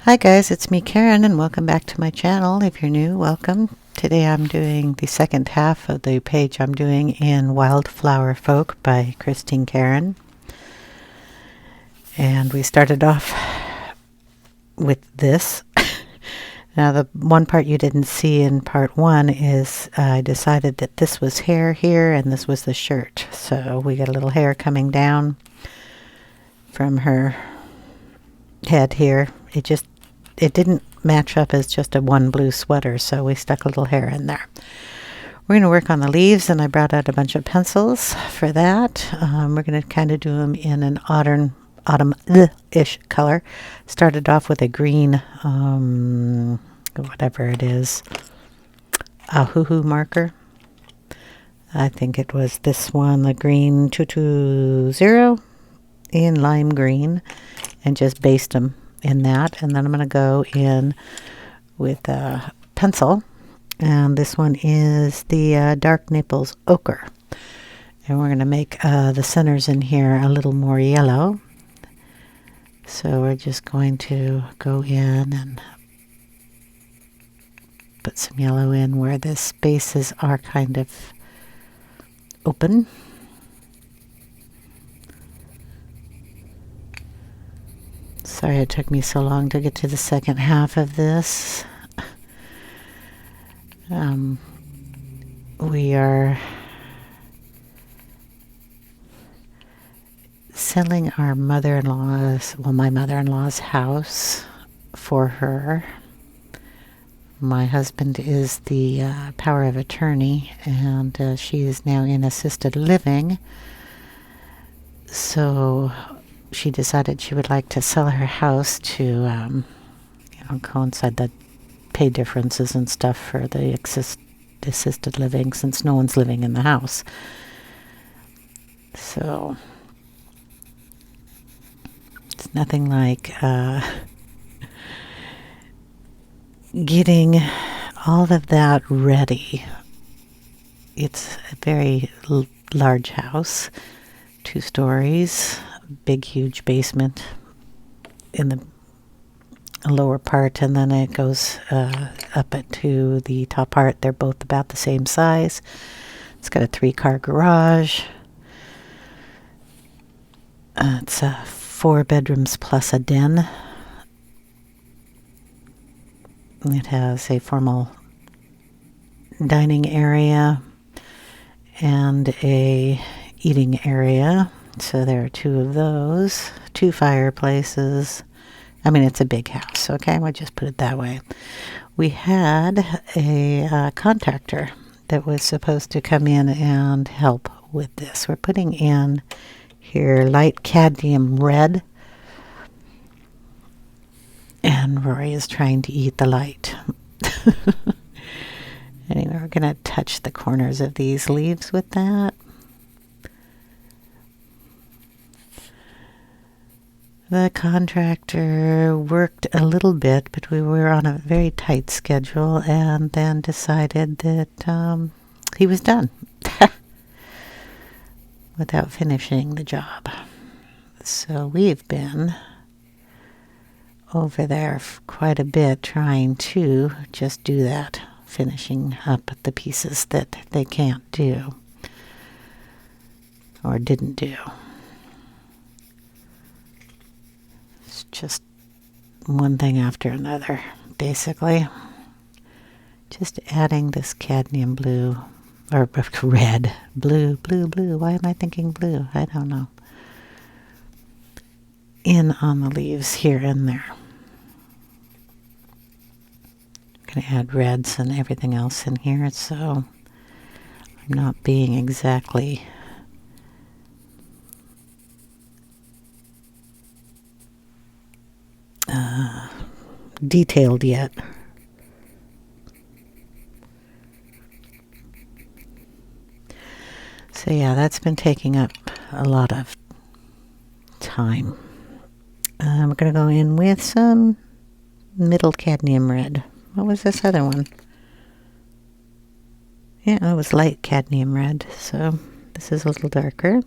Hi guys, it's me Karen and welcome back to my channel. If you're new, welcome. Today I'm doing the second half of the page I'm doing in Wildflower Folk by Christine Karron. And we started off with this. Now the one part you didn't see in part one is I decided that this was hair here and this was the shirt. So we got a little hair coming down from her head here. It didn't match up as just a one blue sweater, so we stuck a little hair in there. We're going to work on the leaves, and I brought out a bunch of pencils for that. We're going to kind of do them in an autumn-ish color. Started off with a green, whatever it is, Ohuhu marker. I think it was this one, the green 220 in lime green, and just based them in that. And then I'm going to go in with a pencil, and this one is the dark Naples ochre, and we're going to make the centers in here a little more yellow. So we're just going to go in and put some yellow in where the spaces are kind of open. Sorry it took me so long to get to the second half of this. We are selling our mother-in-law's, well, my mother-in-law's house for her. My husband is the power of attorney, and she is now in assisted living. So she decided she would like to sell her house to coincide the pay differences and stuff for the assisted living, since no one's living in the house. So it's nothing like getting all of that ready. It's a very large house, 2 stories, big huge basement in the lower part, and then it goes up to the top part. They're both about the same size. It's got a 3-car garage. It's 4 bedrooms plus a den. It has a formal dining area and a eating area. So there are 2 of those, 2 fireplaces. I mean, it's a big house, okay? We'll just put it that way. We had a contractor that was supposed to come in and help with this. We're putting in here light cadmium red, and Rory is trying to eat the light. Anyway, we're going to touch the corners of these leaves with that. The contractor worked a little bit, but we were on a very tight schedule, and then decided that he was done without finishing the job. So we've been over there quite a bit trying to just do that, finishing up the pieces that they can't do or didn't do. Just one thing after another, basically. Just adding this cadmium blue, or red, blue. Why am I thinking blue? I don't know. In on the leaves here and there. I'm going to add reds and everything else in here, so I'm not being exactly detailed yet. So yeah, that's been taking up a lot of time. We're going to go in with some middle cadmium red. What was this other one? Yeah, it was light cadmium red, so this is a little darker.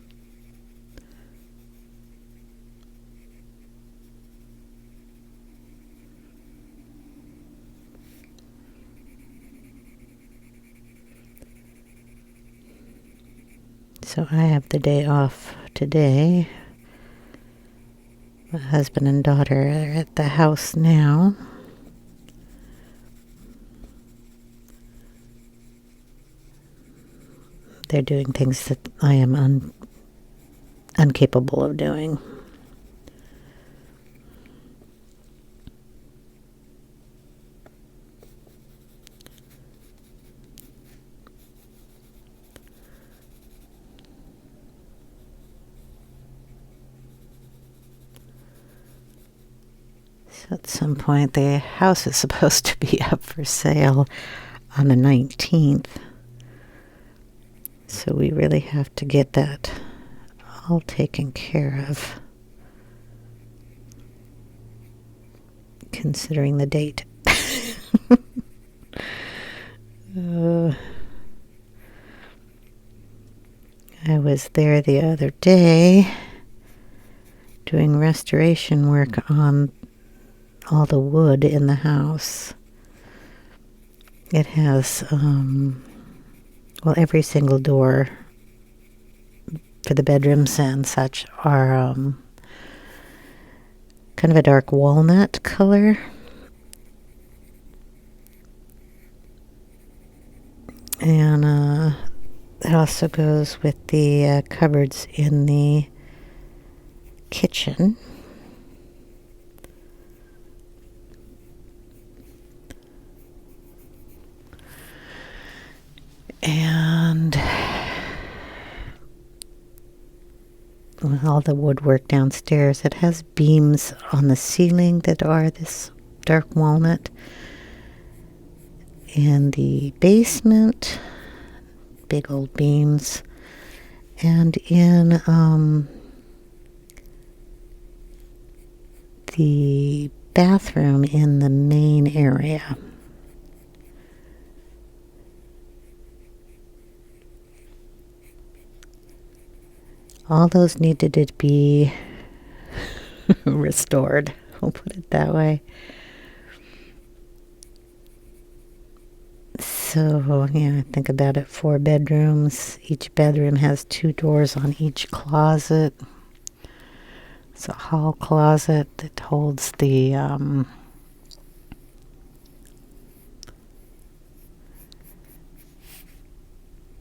So I have the day off today. My husband and daughter are at the house now. They're doing things that I am incapable of doing. So at some point, the house is supposed to be up for sale on the 19th. So we really have to get that all taken care of, considering the date. I was there the other day doing restoration work on all the wood in the house. It has, every single door for the bedrooms and such are kind of a dark walnut color. And it also goes with the cupboards in the kitchen. And all the woodwork downstairs, it has beams on the ceiling that are this dark walnut. In the basement, big old beams. And in the bathroom in the main area, all those needed to be restored. We'll put it that way. So, yeah, think about it. 4 bedrooms. Each bedroom has 2 doors on each closet. It's a hall closet that holds the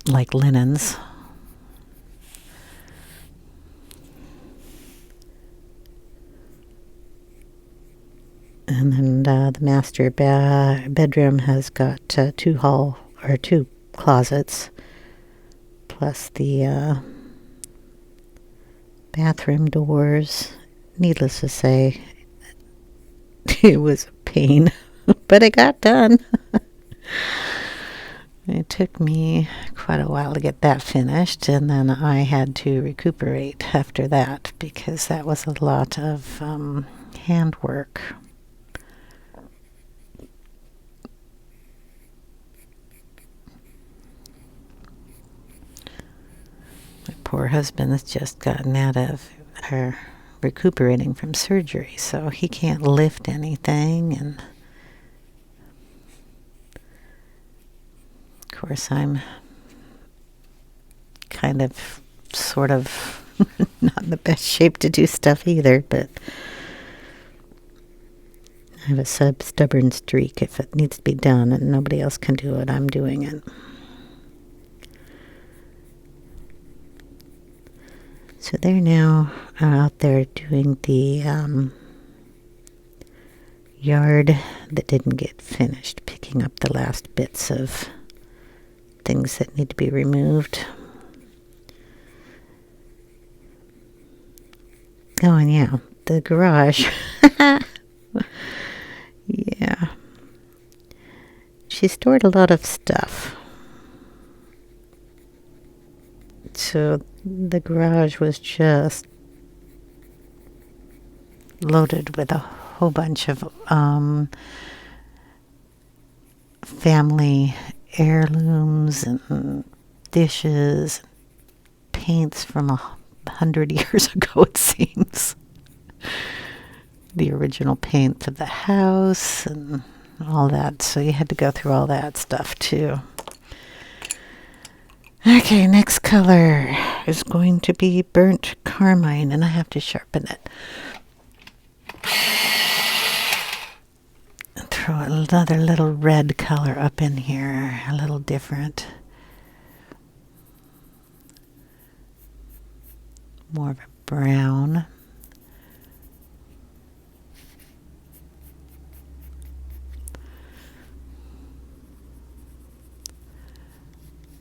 like linens. And then the master bedroom has got 2 closets, plus the bathroom doors. Needless to say, it was a pain, but it got done. It took me quite a while to get that finished, and then I had to recuperate after that because that was a lot of handwork. My poor husband has just gotten out of recuperating from surgery, so he can't lift anything, and of course I'm kind of sort of not in the best shape to do stuff either, but I have a stubborn streak. If it needs to be done and nobody else can do it, I'm doing it. So they're now out there doing the yard that didn't get finished, picking up the last bits of things that need to be removed. Oh, and yeah, the garage. Yeah. She stored a lot of stuff. So the garage was just loaded with a whole bunch of family heirlooms and dishes, paints from 100 years ago, it seems. The original paint of the house and all that. So you had to go through all that stuff too. Okay, next color is going to be burnt carmine, and I have to sharpen it. And throw another little red color up in here, a little different. More of a brown.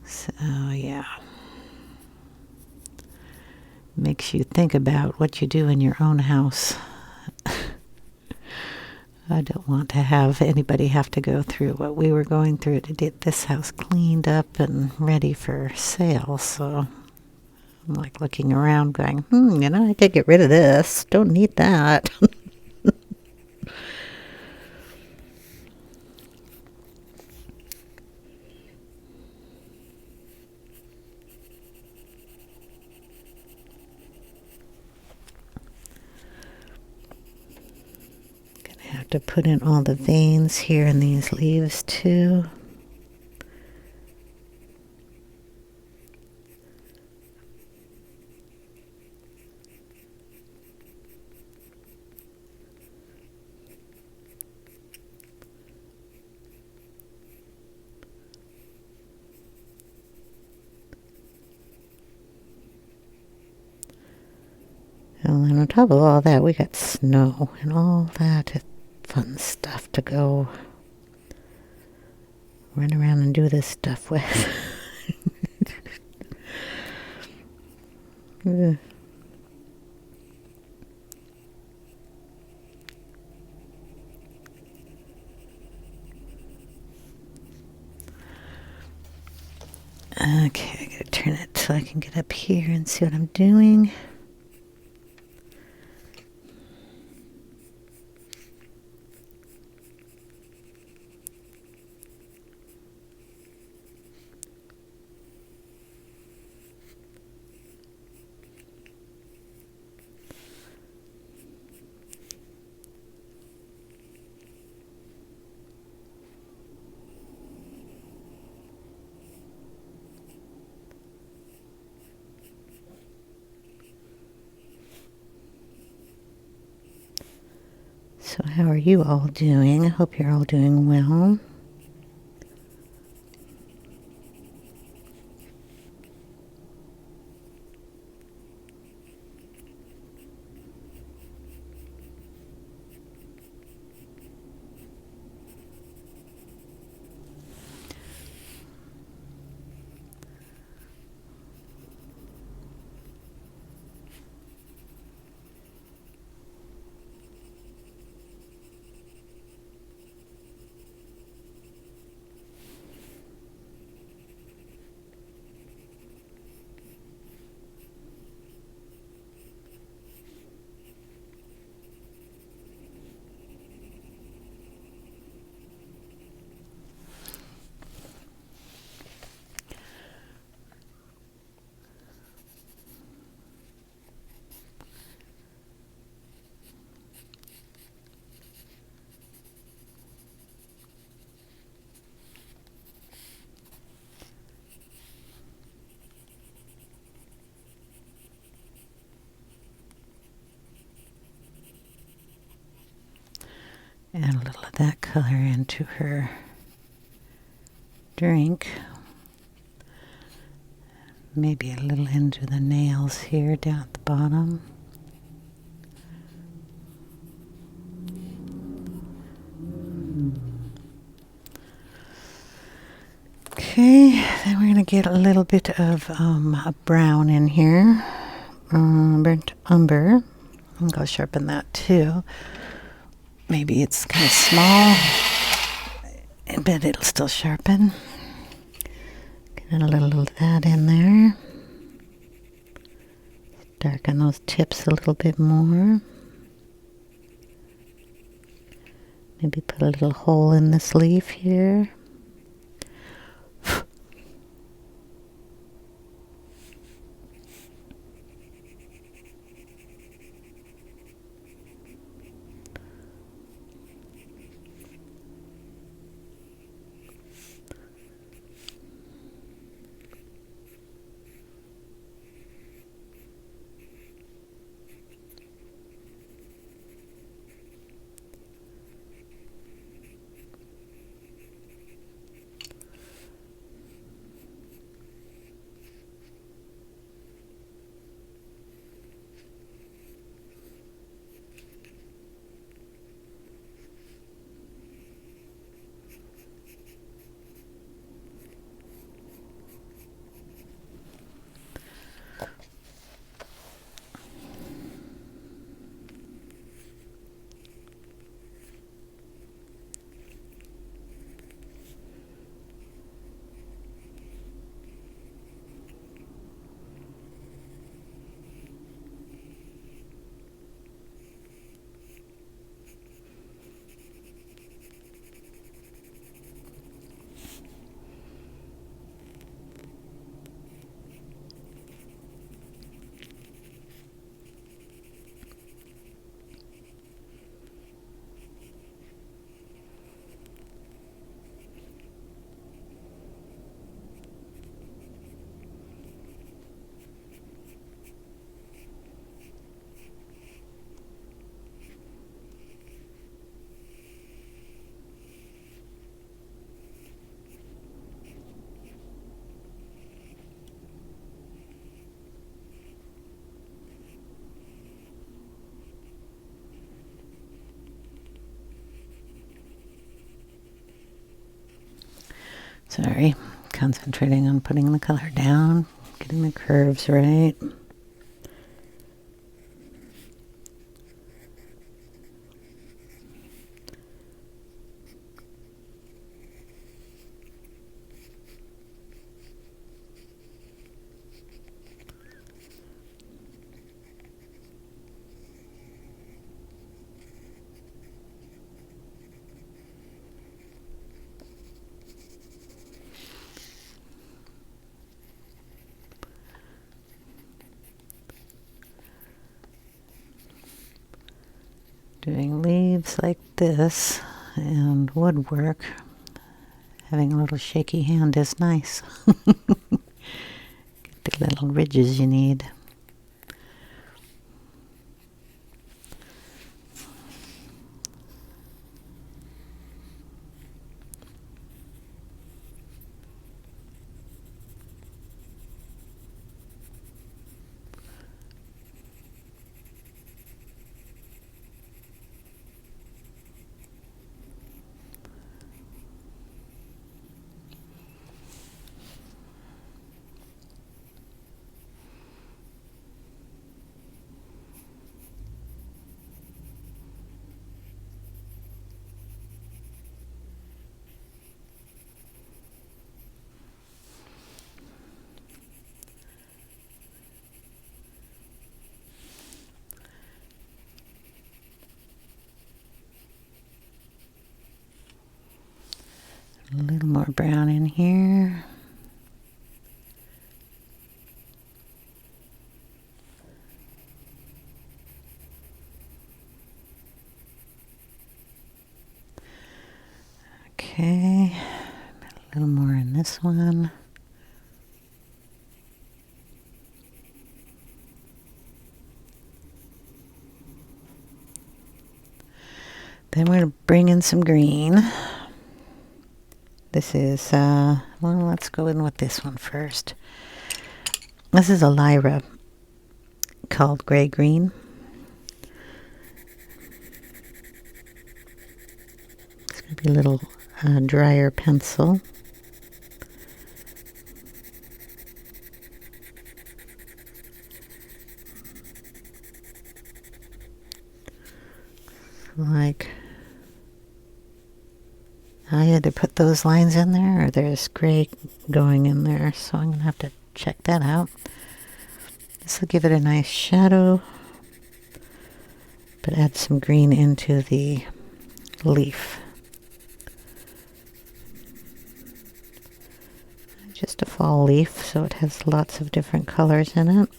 So, yeah. Makes you think about what you do in your own house. I don't want to have anybody have to go through what we were going through to get this house cleaned up and ready for sale. So I'm like looking around going, I could get rid of this. Don't need that. Have to put in all the veins here in these leaves too. And then on top of all that, we got snow and all that fun stuff to go run around and do this stuff with. Okay, I gotta turn it so I can get up here and see what I'm doing. So how are you all doing? I hope you're all doing well. Add a little of that color into her drink. Maybe a little into the nails here down at the bottom. Okay, then we're going to get a little bit of a brown in here. Burnt umber. I'm going to sharpen that too. Maybe it's kind of small, but it'll still sharpen. Get a little of that in there. Darken those tips a little bit more. Maybe put a little hole in this leaf here. Sorry, concentrating on putting the color down, getting the curves right. Doing leaves like this and woodwork, having a little shaky hand is nice. Get the little ridges you need. A little more brown in here. Okay, a little more in this one. Then we're going to bring in some green. This is, well, let's go in with this one first. This is a Lyra called Gray Green. It's going to be a little drier pencil. Like, I had to put those lines in there, or there's gray going in there, so I'm going to have to check that out. This will give it a nice shadow, but add some green into the leaf. Just a fall leaf, so it has lots of different colors in it.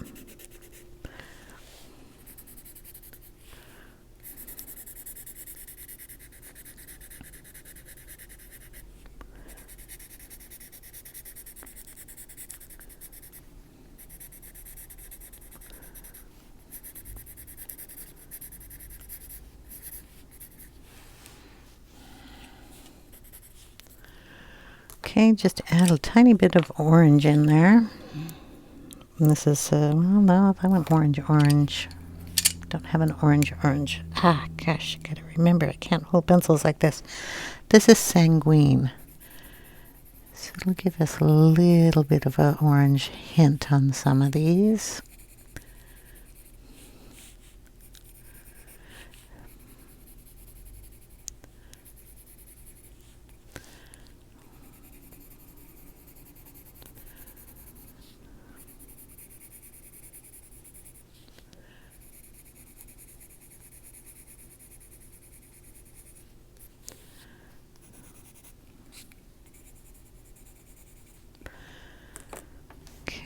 Okay, just add a tiny bit of orange in there. And this is, well, no, if I want orange. Don't have an orange. Ah, gosh, I gotta remember, I can't hold pencils like this. This is sanguine. So it'll give us a little bit of an orange hint on some of these.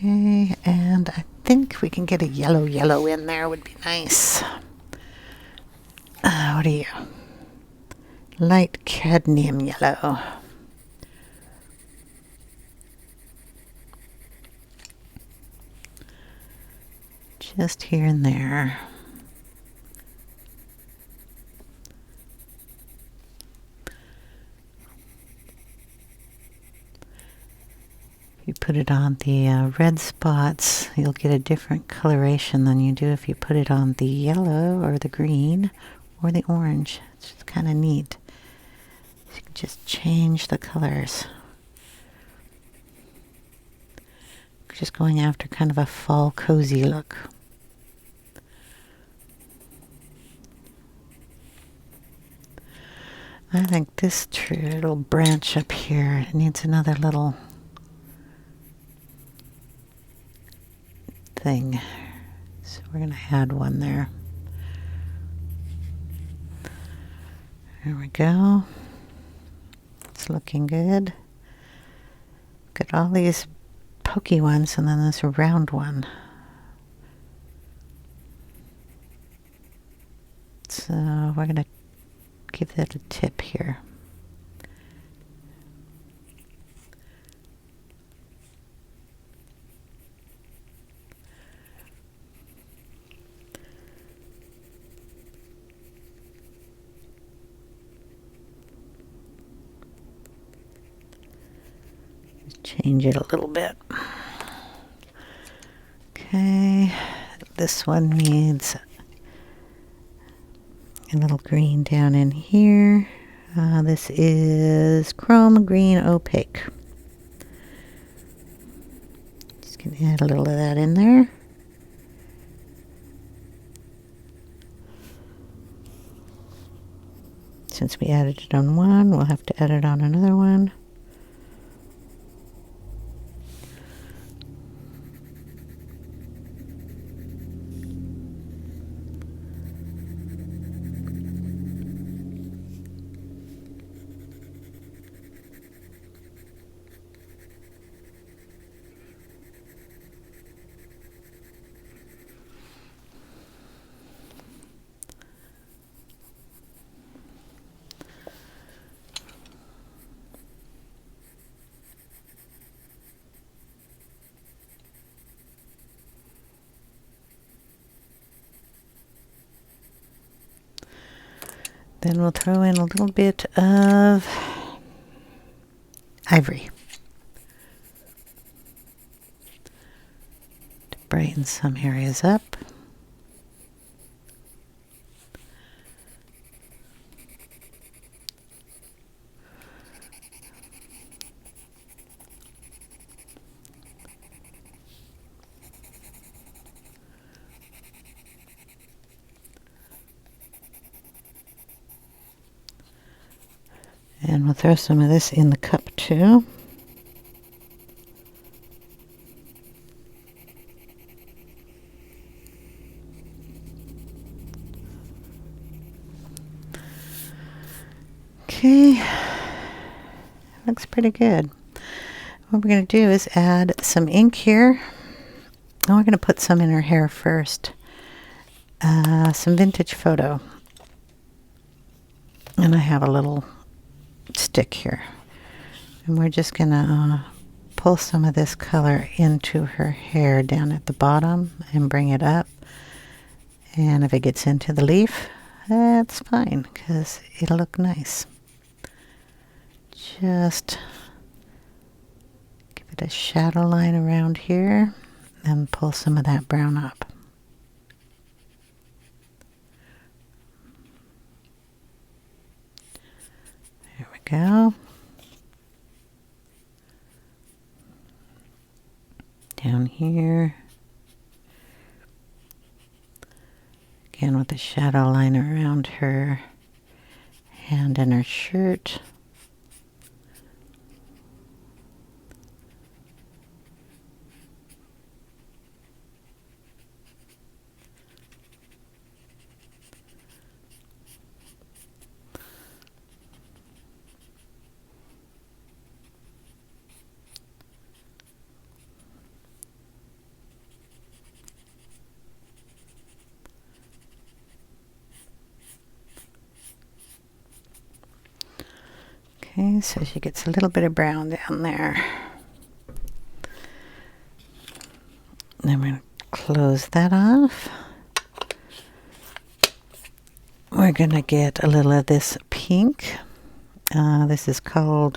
Okay, and I think we can get a yellow in there would be nice. What are you? Light cadmium yellow. Just here and there. You put it on the red spots, you'll get a different coloration than you do if you put it on the yellow or the green or the orange. It's just kind of neat. You can just change the colors. just going after kind of a fall cozy look. I think this little branch up here needs another little thing. So we're going to add one there. There we go. It's looking good. Got all these pokey ones and then this round one. So we're going to give that a tip here. Change it a little bit. Okay, this one needs a little green down in here. This is chrome green opaque. Just gonna add a little of that in there. Since we added it on one, we'll have to add it on another one. Then we'll throw in a little bit of ivory to brighten some areas up. And we'll throw some of this in the cup too. Okay, looks pretty good. What we're going to do is add some ink here. And we're going to put some in her hair first. Some vintage photo. And I have a little stick here. And we're just going to pull some of this color into her hair down at the bottom and bring it up. And if it gets into the leaf, that's fine because it'll look nice. Just give it a shadow line around here and pull some of that brown up. There we go. Down here. Again with the shadow line around her hand and her shirt. Okay, so she gets a little bit of brown down there. Then we're going to close that off. We're going to get a little of this pink. This is called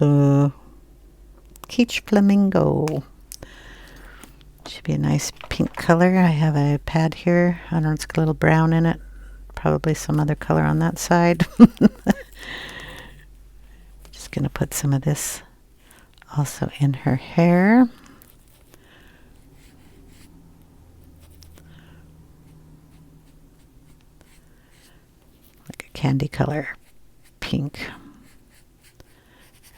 Peach Flamingo. Should be a nice pink color. I have a pad here. I don't know, it's got a little brown in it. Probably some other color on that side. Going to put some of this also in her hair. candy color pink.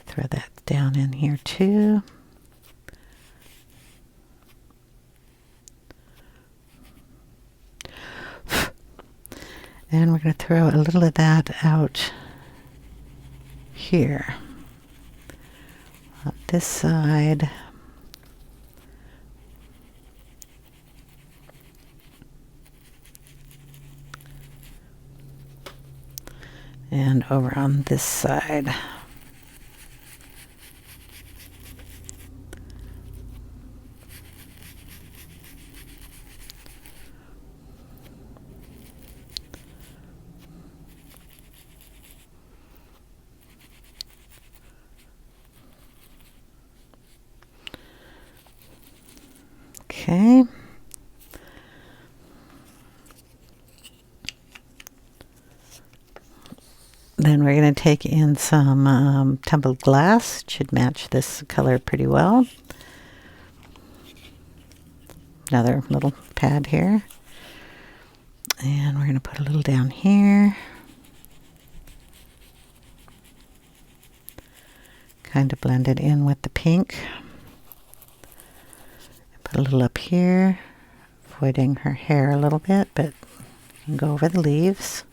Throw that down in here too. And we're going to throw a little of that out here on this side. And over on this side. Okay. Then we're going to take in some tumbled glass. It should match this color pretty well. Another little pad here. And we're going to put a little down here. Kind of blend it in with the pink. Put a little up here, avoiding her hair a little bit, but you can go over the leaves.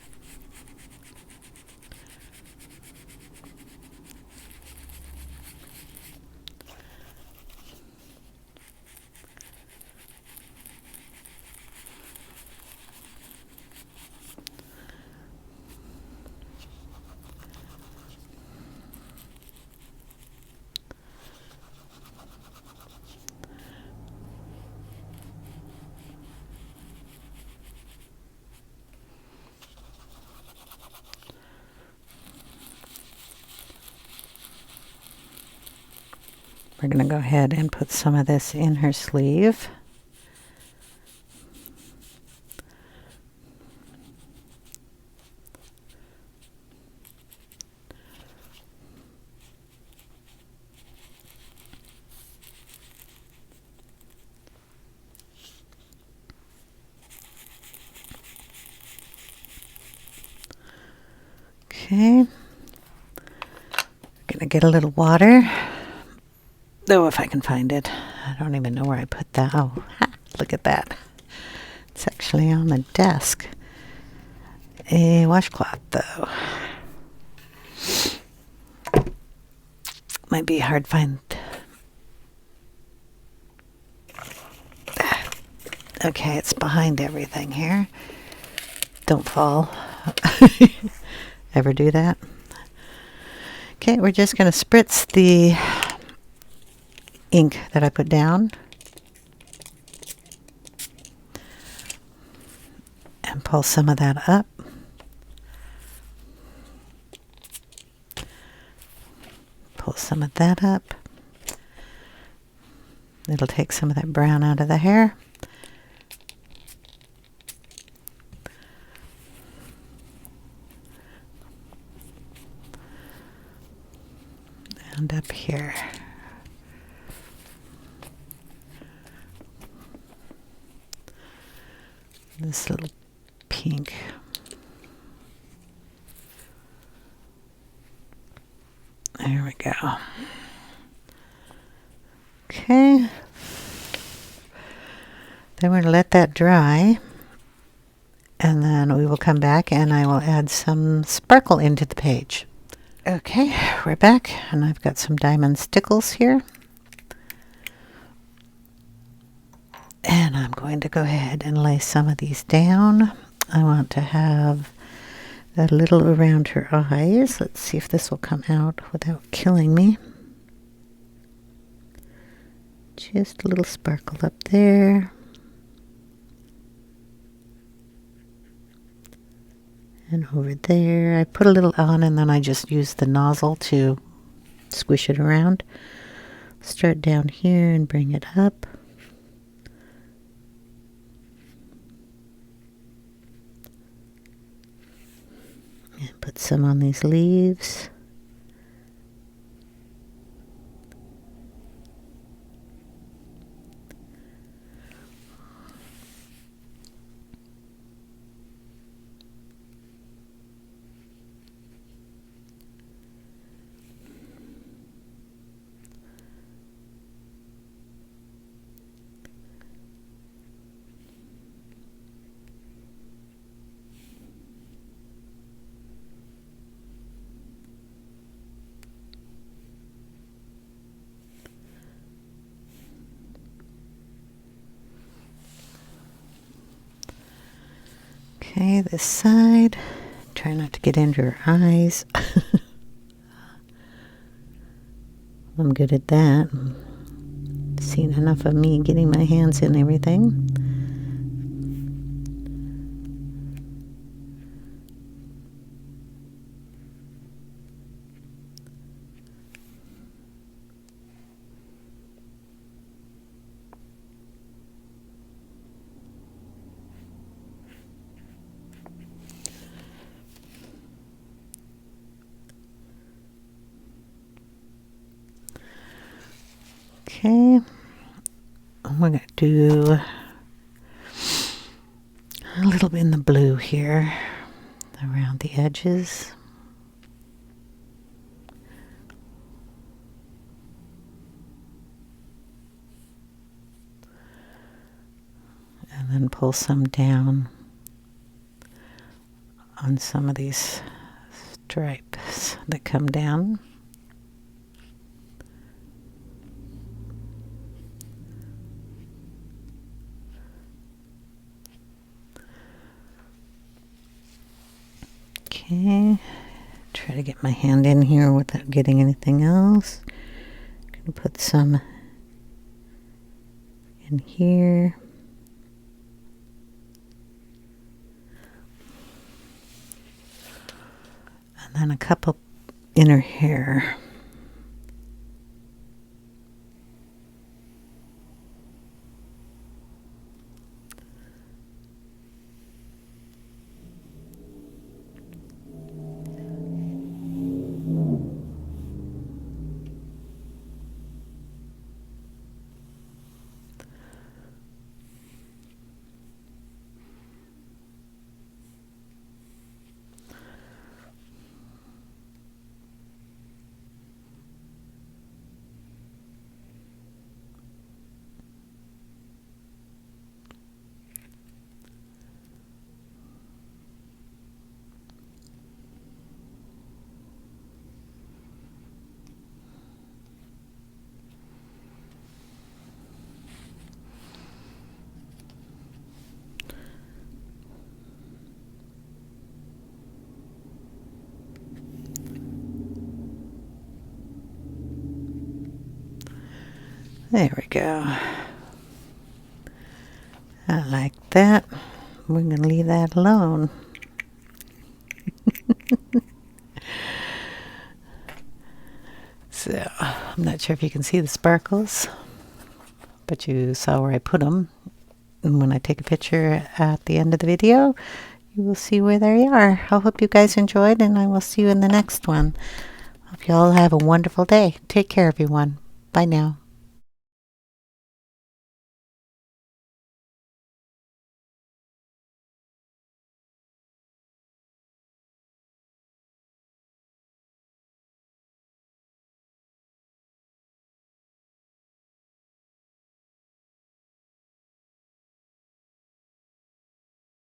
We're going to go ahead and put some of this in her sleeve. Okay. Going to get a little water. Though if I can find it. I don't even know where I put that. Oh, look at that. It's actually on the desk. A washcloth, though. Might be hard to find. Okay, it's behind everything here. Don't fall. Ever do that? Okay, we're just going to spritz the ink that I put down and pull some of that up. Pull some of that up. It'll take some of that brown out of the hair. And up here. This little pink. There we go. Okay. Then we're going to let that dry. And then we will come back and I will add some sparkle into the page. Okay, we're back and I've got some diamond stickles here. And I'm going to go ahead and lay some of these down. I want to have a little around her eyes. Let's see if this will come out without killing me. Just a little sparkle up there. And over there. I put a little on and then I just use the nozzle to squish it around. Start down here and bring it up. And put some on these leaves. Okay, this side. Try not to get into her eyes. I'm good at that. Seen enough of me getting my hands in everything. Okay, we're going to do a little bit in the blue here around the edges. And then pull some down on some of these stripes that come down. Okay, try to get my hand in here without getting anything else. Gonna put some in here. And then a couple in her hair. There we go. I like that. We're going to leave that alone. So, I'm not sure if you can see the sparkles, but you saw where I put them. And when I take a picture at the end of the video, you will see where they are. I hope you guys enjoyed, and I will see you in the next one. Hope you all have a wonderful day. Take care, everyone. Bye now.